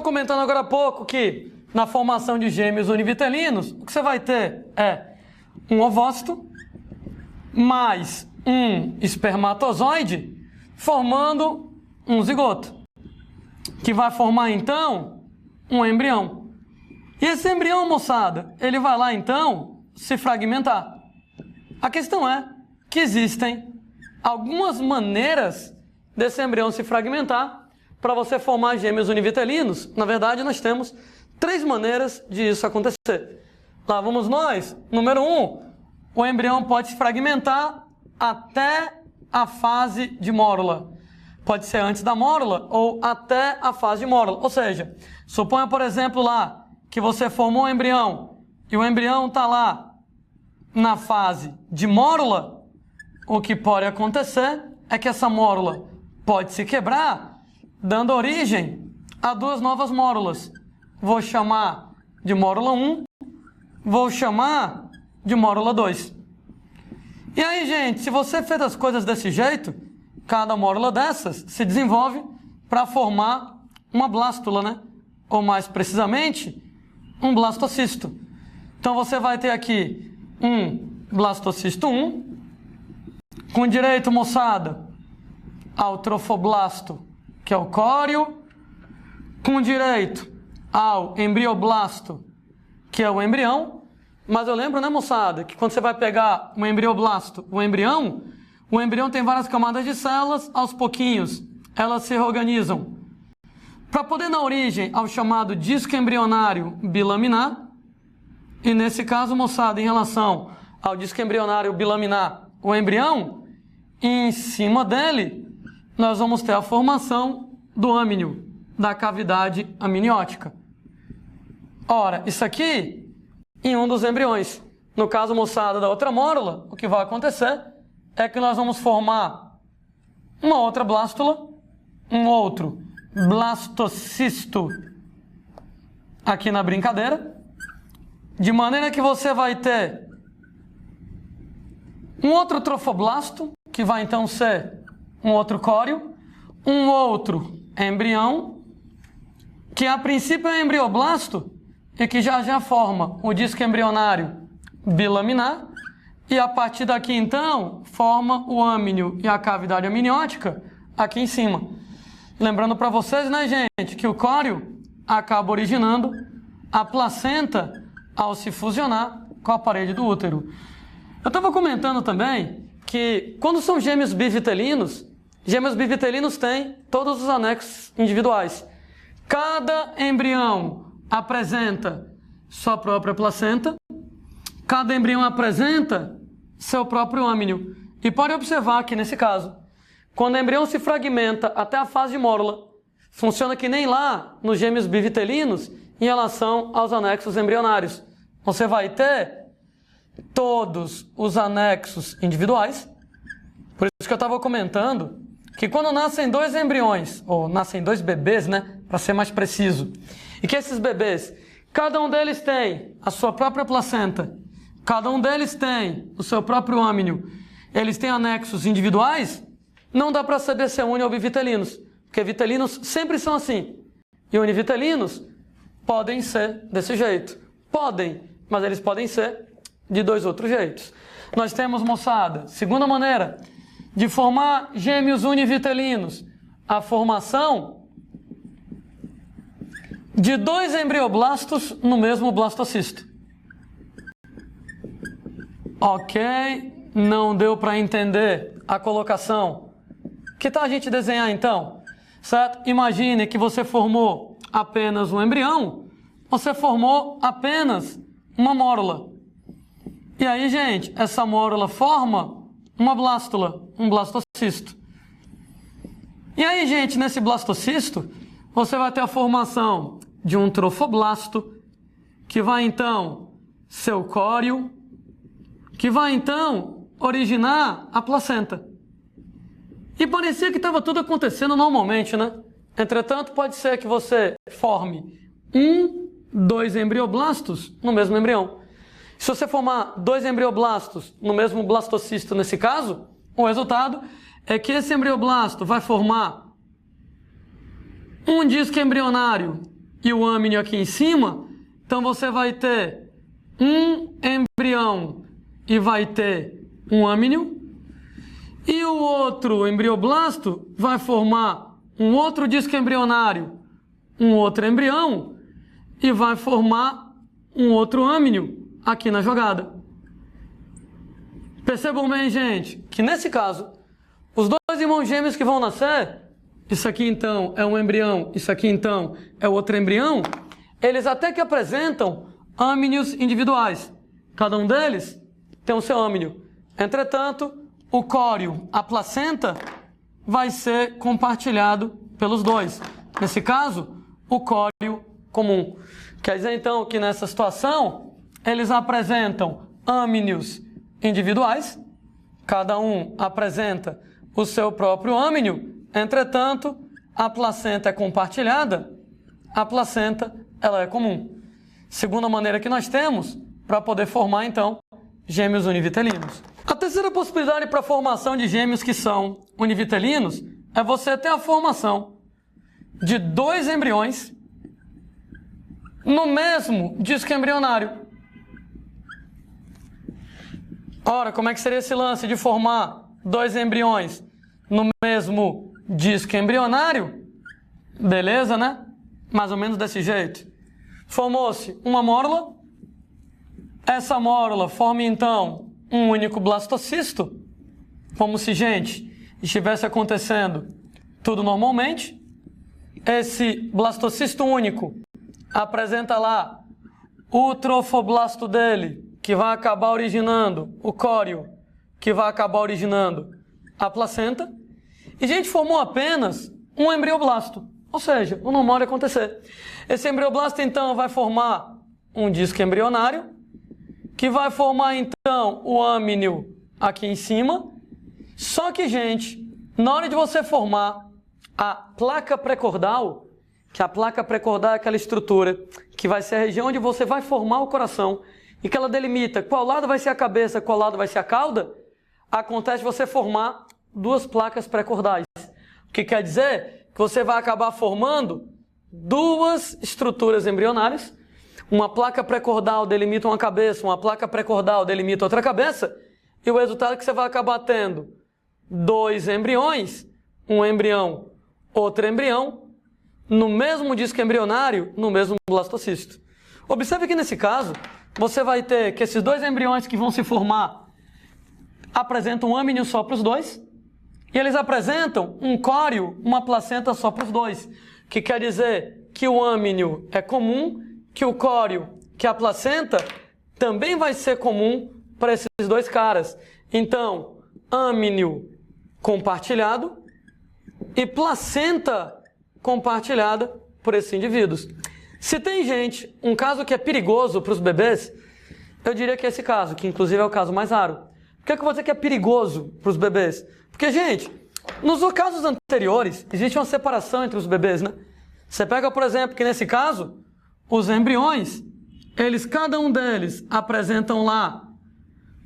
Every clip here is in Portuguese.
comentando agora há pouco que na formação de gêmeos univitelinos, o que você vai ter é um ovócito mais um espermatozoide formando um zigoto, que vai formar então um embrião. E esse embrião, moçada, ele vai lá então se fragmentar. A questão é que existem algumas maneiras desse embrião se fragmentar para você formar gêmeos univitelinos. Na verdade, nós temos 3 maneiras de isso acontecer. Lá vamos nós. Número 1, o embrião pode se fragmentar até a fase de mórula. Pode ser antes da mórula ou até a fase de mórula. Ou seja, suponha, por exemplo, lá que você formou um embrião e o embrião está lá na fase de mórula. O que pode acontecer é que essa mórula pode se quebrar, dando origem a 2 novas mórulas. Vou chamar de mórula 1, vou chamar de mórula 2. E aí, gente, se você fez as coisas desse jeito, cada mórula dessas se desenvolve para formar uma blástula, né? Ou mais precisamente, um blastocisto. Então você vai ter aqui um blastocisto 1, com direito, moçada, ao trofoblasto, que é o córeo, com direito ao embrioblasto, que é o embrião. Mas eu lembro, né, moçada, que quando você vai pegar um embrioblasto, o embrião tem várias camadas de células, aos pouquinhos elas se reorganizam para poder dar origem ao chamado disco embrionário bilaminar. E nesse caso, moçada, em relação ao disco embrionário bilaminar, o embrião, em cima dele, nós vamos ter a formação do âminio, da cavidade amniótica. Ora, isso aqui em um dos embriões. No caso, moçada, da outra mórula, o que vai acontecer é que nós vamos formar uma outra blástula, um outro blastocisto aqui na brincadeira, de maneira que você vai ter um outro trofoblasto, que vai então ser um outro córeo, um outro embrião, que a princípio é embrioblasto, e que já forma o disco embrionário bilaminar, e a partir daqui então forma o âminio e a cavidade amniótica aqui em cima. Lembrando para vocês, né, gente, que o córeo acaba originando a placenta ao se fusionar com a parede do útero. Eu estava comentando também que quando são gêmeos bivitelinos têm todos os anexos individuais. Cada embrião apresenta sua própria placenta, cada embrião apresenta seu próprio âminio. E pode observar que nesse caso, quando o embrião se fragmenta até a fase de mórula, funciona que nem lá nos gêmeos bivitelinos em relação aos anexos embrionários. Você vai ter todos os anexos individuais. Por isso que eu estava comentando que quando nascem 2 embriões, ou nascem 2 bebês, né, para ser mais preciso, e que esses bebês, cada um deles tem a sua própria placenta, cada um deles tem o seu próprio âminio, eles têm anexos individuais, não dá para saber se é uni ou bivitelinos, porque vitelinos sempre são assim, e univitelinos podem ser desse jeito. Podem, mas eles podem ser de 2 outros jeitos. Nós temos, moçada, segunda maneira de formar gêmeos univitelinos, a formação de 2 embrioblastos no mesmo blastocisto. Ok, não deu para entender a colocação. Que tal a gente desenhar então? Certo? Imagine que você formou apenas um embrião, você formou apenas uma mórula. E aí, gente, essa mórula forma uma blástula, um blastocisto. E aí, gente, nesse blastocisto, você vai ter a formação de um trofoblasto, que vai então ser o córeo, que vai então originar a placenta. E parecia que estava tudo acontecendo normalmente, né? Entretanto, pode ser que você forme 2 embrioblastos no mesmo embrião. Se você formar 2 embrioblastos no mesmo blastocisto nesse caso, o resultado é que esse embrioblasto vai formar um disco embrionário e o âmnio aqui em cima, então você vai ter um embrião e vai ter um âmnio, e o outro embrioblasto vai formar um outro disco embrionário, um outro embrião, e vai formar um outro âmnio aqui na jogada. Percebam bem, gente, que nesse caso, os dois irmãos gêmeos que vão nascer, isso aqui então é um embrião, isso aqui então é outro embrião, eles até que apresentam âmnios individuais. Cada um deles tem o seu âmnio. Entretanto, o córeo, a placenta, vai ser compartilhado pelos dois. Nesse caso, o córeo comum. Quer dizer então que nessa situação, eles apresentam âmnios individuais, cada um apresenta o seu próprio âmnio, entretanto, a placenta é compartilhada, a placenta ela é comum. Segunda maneira que nós temos para poder formar, então, gêmeos univitelinos. A terceira possibilidade para a formação de gêmeos que são univitelinos é você ter a formação de dois embriões no mesmo disco embrionário. Ora, como é que seria esse lance de formar dois embriões no mesmo disco embrionário? Beleza, né? Mais ou menos desse jeito. Formou-se uma mórula. Essa mórula forma, então, um único blastocisto. Como se, gente, estivesse acontecendo tudo normalmente. Esse blastocisto único apresenta lá o trofoblasto dele, que vai acabar originando o córeo, que vai acabar originando a placenta. E a gente formou apenas um embrioblasto, ou seja, o normal de acontecer. Esse embrioblasto, então, vai formar um disco embrionário, que vai formar, então, o âmnio aqui em cima. Só que, gente, na hora de você formar a placa pré-cordal, que a placa pré-cordal é aquela estrutura que vai ser a região onde você vai formar o coração, e que ela delimita qual lado vai ser a cabeça, qual lado vai ser a cauda, acontece você formar duas placas pré-cordais. O que quer dizer que você vai acabar formando duas estruturas embrionárias. Uma placa pré-cordal delimita uma cabeça, uma placa pré-cordal delimita outra cabeça, e o resultado é que você vai acabar tendo dois embriões, um embrião, outro embrião, no mesmo disco embrionário, no mesmo blastocisto. Observe que nesse caso, você vai ter que esses dois embriões que vão se formar apresentam um âmnio só para os dois, e eles apresentam um córeo, uma placenta só para os dois, que quer dizer que o âmnio é comum, que o córeo, que a placenta, também vai ser comum para esses dois caras. Então, âmnio compartilhado e placenta compartilhada por esses indivíduos. Se tem gente, um caso que é perigoso para os bebês, eu diria que é esse caso, que inclusive é o caso mais raro. Por que eu vou dizer que é perigoso para os bebês? Porque, gente, nos casos anteriores, existe uma separação entre os bebês, né? Você pega, por exemplo, que nesse caso, os embriões, cada um deles apresentam lá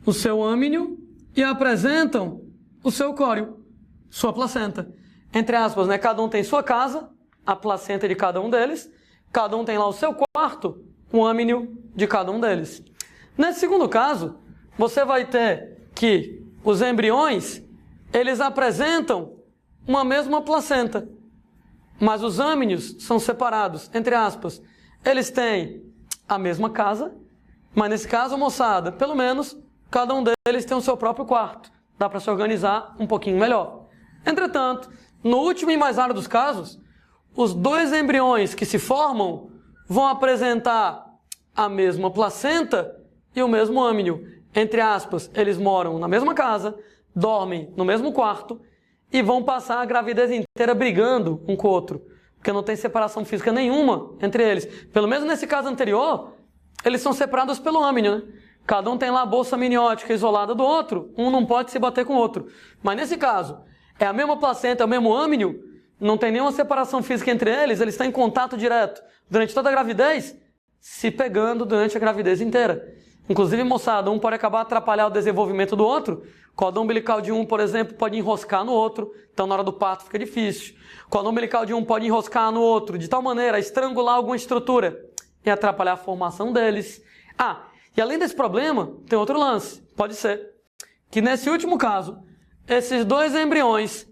o seu âmnio e apresentam o seu córeo, sua placenta. Entre aspas, né? Cada um tem sua casa, a placenta de cada um deles, cada um tem lá o seu quarto, o âmnio de cada um deles. Nesse segundo caso, você vai ter que os embriões, eles apresentam uma mesma placenta, mas os âmnios são separados, entre aspas. Eles têm a mesma casa, mas nesse caso, moçada, pelo menos cada um deles tem o seu próprio quarto. Dá para se organizar um pouquinho melhor. Entretanto, no último e mais raro dos casos, os dois embriões que se formam vão apresentar a mesma placenta e o mesmo âmnio. Entre aspas, eles moram na mesma casa, dormem no mesmo quarto e vão passar a gravidez inteira brigando um com o outro, porque não tem separação física nenhuma entre eles. Pelo menos nesse caso anterior, eles são separados pelo âmnio, né? Cada um tem lá a bolsa amniótica isolada do outro, um não pode se bater com o outro. Mas nesse caso, é a mesma placenta, é o mesmo âmnio, não tem nenhuma separação física entre eles, eles estão em contato direto durante toda a gravidez, se pegando durante a gravidez inteira. Inclusive, moçada, um pode acabar atrapalhar o desenvolvimento do outro. O cordão umbilical de um, por exemplo, pode enroscar no outro, então na hora do parto fica difícil. O cordão umbilical de um pode enroscar no outro, de tal maneira a estrangular alguma estrutura e atrapalhar a formação deles. E além desse problema, tem outro lance. Pode ser que nesse último caso, esses dois embriões,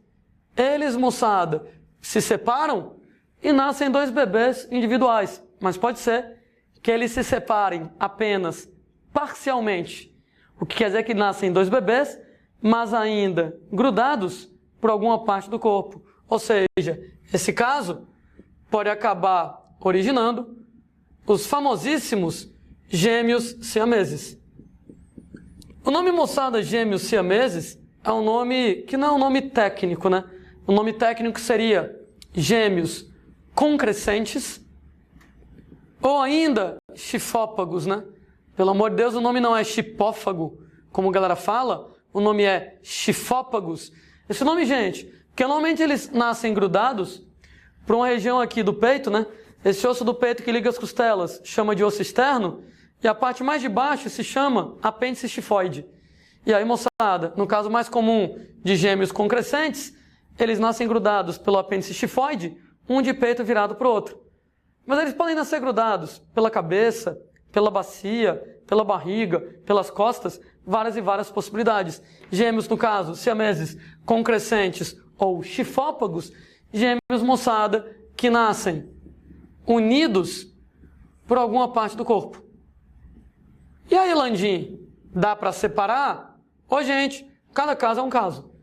eles, moçada, se separam e nascem dois bebês individuais. Mas pode ser que eles se separem apenas parcialmente. O que quer dizer que nascem dois bebês, mas ainda grudados por alguma parte do corpo. Ou seja, esse caso pode acabar originando os famosíssimos gêmeos siameses. O nome, moçada, gêmeos siameses é um nome que não é um nome técnico, né? O nome técnico seria gêmeos concrescentes ou ainda chifópagos, né? Pelo amor de Deus, o nome não é chipófago, como a galera fala, o nome é chifópagos. Esse nome, gente, porque normalmente eles nascem grudados para uma região aqui do peito, né? Esse osso do peito que liga as costelas chama de osso externo e a parte mais de baixo se chama apêndice chifoide. E aí, moçada, no caso mais comum de gêmeos concrescentes, eles nascem grudados pelo apêndice chifoide, um de peito virado para o outro. Mas eles podem nascer grudados pela cabeça, pela bacia, pela barriga, pelas costas, várias e várias possibilidades. Gêmeos, no caso, siameses concrescentes ou chifópagos, gêmeos, moçada, que nascem unidos por alguma parte do corpo. E aí, Landim, dá para separar? Ô, gente, cada caso é um caso.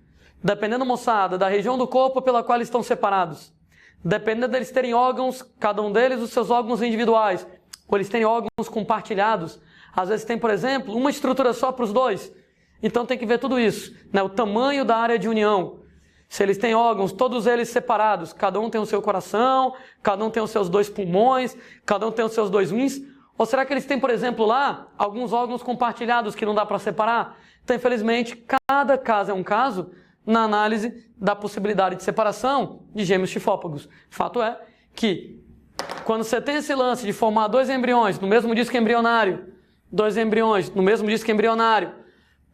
Dependendo, moçada, da região do corpo pela qual eles estão separados. Dependendo deles terem órgãos, cada um deles, os seus órgãos individuais. Ou eles têm órgãos compartilhados. Às vezes tem, por exemplo, uma estrutura só para os dois. Então tem que ver tudo isso, né? O tamanho da área de união. Se eles têm órgãos, todos eles separados. Cada um tem o seu coração, cada um tem os seus dois pulmões, cada um tem os seus dois rins. Ou será que eles têm, por exemplo, lá, alguns órgãos compartilhados que não dá para separar? Então, infelizmente, cada caso é um caso na análise da possibilidade de separação de gêmeos chifópagos. Fato é que, quando você tem esse lance de formar dois embriões no mesmo disco embrionário, dois embriões no mesmo disco embrionário,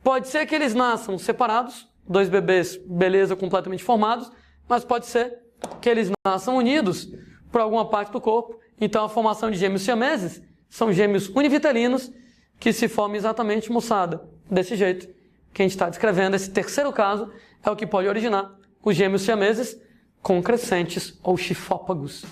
pode ser que eles nasçam separados, dois bebês, beleza, completamente formados, mas pode ser que eles nasçam unidos por alguma parte do corpo. Então, a formação de gêmeos siameses são gêmeos univitelinos que se formam exatamente, moçada, desse jeito que a gente está descrevendo. Esse terceiro caso é o que pode originar os gêmeos siameses concrescentes ou chifópagos.